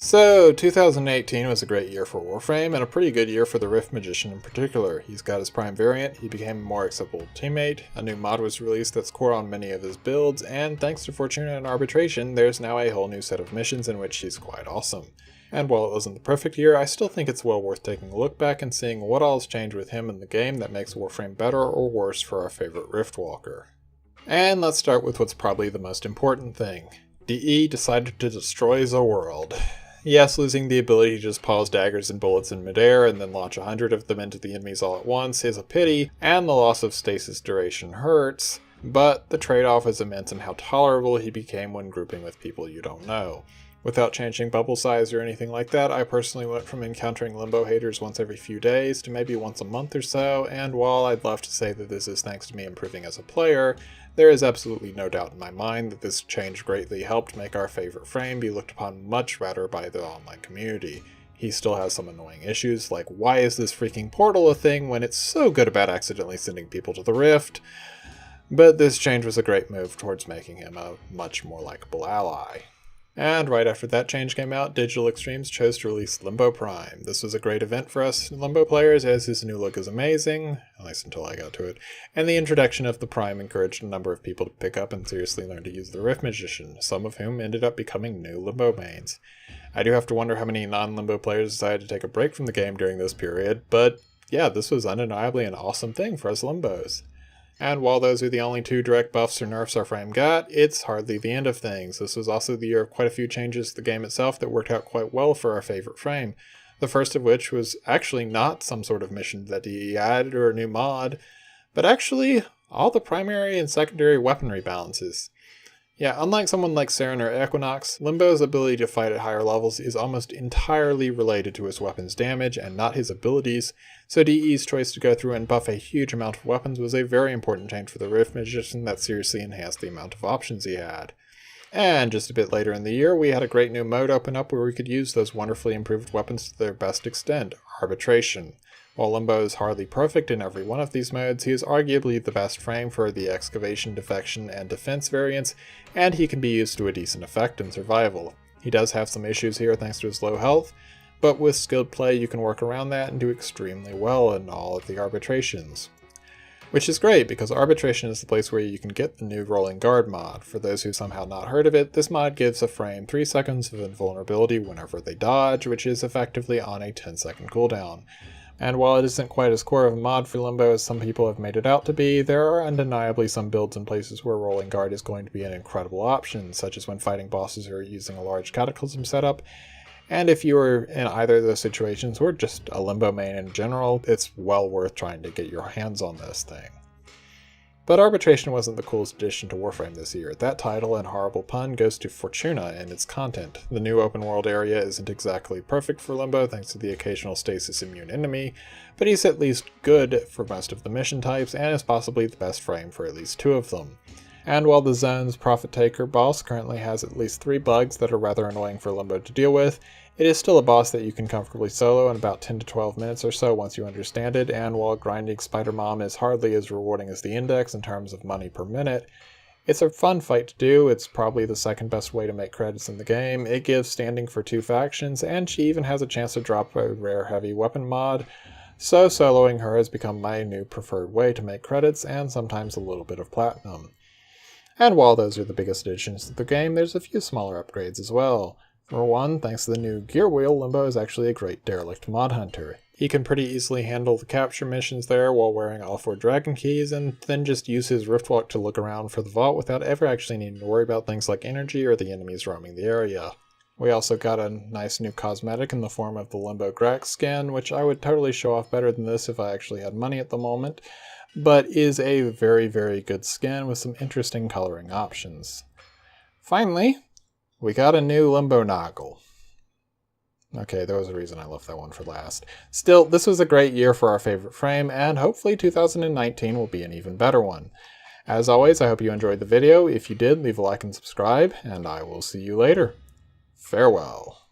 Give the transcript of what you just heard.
So, 2018 was a great year for Warframe, and a pretty good year for the Rift Magician in particular. He's got his Prime variant, he became a more acceptable teammate, a new mod was released that's core on many of his builds, and thanks to Fortuna and Arbitration, there's now a whole new set of missions in which he's quite awesome. And while it wasn't the perfect year, I still think it's well worth taking a look back and seeing what all's changed with him in the game that makes Warframe better or worse for our favorite Riftwalker. And let's start with what's probably the most important thing. DE decided to destroy the world. Yes, losing the ability to just pause daggers and bullets in midair and then launch 100 of them into the enemies all at once is a pity, and the loss of stasis duration hurts, but the trade-off is immense in how tolerable he became when grouping with people you don't know. Without changing bubble size or anything like that, I personally went from encountering Limbo haters once every few days to maybe once a month or so, and while I'd love to say that this is thanks to me improving as a player, there is absolutely no doubt in my mind that this change greatly helped make our favorite frame be looked upon much better by the online community. He still has some annoying issues, like why is this freaking portal a thing when it's so good about accidentally sending people to the Rift? But this change was a great move towards making him a much more likable ally. And right after that change came out, Digital Extremes chose to release Limbo Prime. This was a great event for us Limbo players, as his new look is amazing, at least until I got to it, and the introduction of the Prime encouraged a number of people to pick up and seriously learn to use the Rift Magician, some of whom ended up becoming new Limbo mains. I do have to wonder how many non-Limbo players decided to take a break from the game during this period, but yeah, this was undeniably an awesome thing for us Limbos. And while those are the only two direct buffs or nerfs our frame got, it's hardly the end of things. This was also the year of quite a few changes to the game itself that worked out quite well for our favorite frame. The first of which was actually not some sort of mission that he added or a new mod, but actually all the primary and secondary weaponry balances. Yeah, unlike someone like Saren or Equinox, Limbo's ability to fight at higher levels is almost entirely related to his weapon's damage and not his abilities, so DE's choice to go through and buff a huge amount of weapons was a very important change for the Rift Magician that seriously enhanced the amount of options he had. And just a bit later in the year, we had a great new mode open up where we could use those wonderfully improved weapons to their best extent, Arbitration. While Limbo is hardly perfect in every one of these modes, he is arguably the best frame for the Excavation, Defection, and Defense variants, and he can be used to a decent effect in survival. He does have some issues here thanks to his low health, but with skilled play you can work around that and do extremely well in all of the arbitrations. Which is great, because Arbitration is the place where you can get the new Rolling Guard mod. For those who somehow not heard of it, this mod gives a frame 3 seconds of invulnerability whenever they dodge, which is effectively on a 10-second cooldown. And while it isn't quite as core of a mod for Limbo as some people have made it out to be, there are undeniably some builds and places where Rolling Guard is going to be an incredible option, such as when fighting bosses or using a large Cataclysm setup. And if you are in either of those situations, or just a Limbo main in general, it's well worth trying to get your hands on this thing. But Arbitration wasn't the coolest addition to Warframe this year. That title and horrible pun goes to Fortuna and its content. The new open world area isn't exactly perfect for Limbo thanks to the occasional stasis immune enemy, but he's at least good for most of the mission types and is possibly the best frame for at least 2 of them. And while the zone's Profit Taker boss currently has at least 3 bugs that are rather annoying for Limbo to deal with, it is still a boss that you can comfortably solo in about 10 to 12 minutes or so once you understand it, and while grinding Spider Mom is hardly as rewarding as the Index in terms of money per minute, it's a fun fight to do. It's probably the second best way to make credits in the game. It gives standing for 2 factions, and she even has a chance to drop a rare heavy weapon mod, so soloing her has become my new preferred way to make credits and sometimes a little bit of platinum. And while those are the biggest additions to the game, there's a few smaller upgrades as well. For one, thanks to the new gear wheel, Limbo is actually a great derelict mod hunter. He can pretty easily handle the capture missions there while wearing all 4 dragon keys, and then just use his Riftwalk to look around for the vault without ever actually needing to worry about things like energy or the enemies roaming the area. We also got a nice new cosmetic in the form of the Limbo Grax skin, which I would totally show off better than this if I actually had money at the moment, but is a very, very good skin with some interesting coloring options. Finally, we got a new Limbo Noggle. Okay, there was a reason I left that one for last. Still, this was a great year for our favorite frame, and hopefully 2019 will be an even better one. As always, I hope you enjoyed the video. If you did, leave a like and subscribe, and I will see you later. Farewell.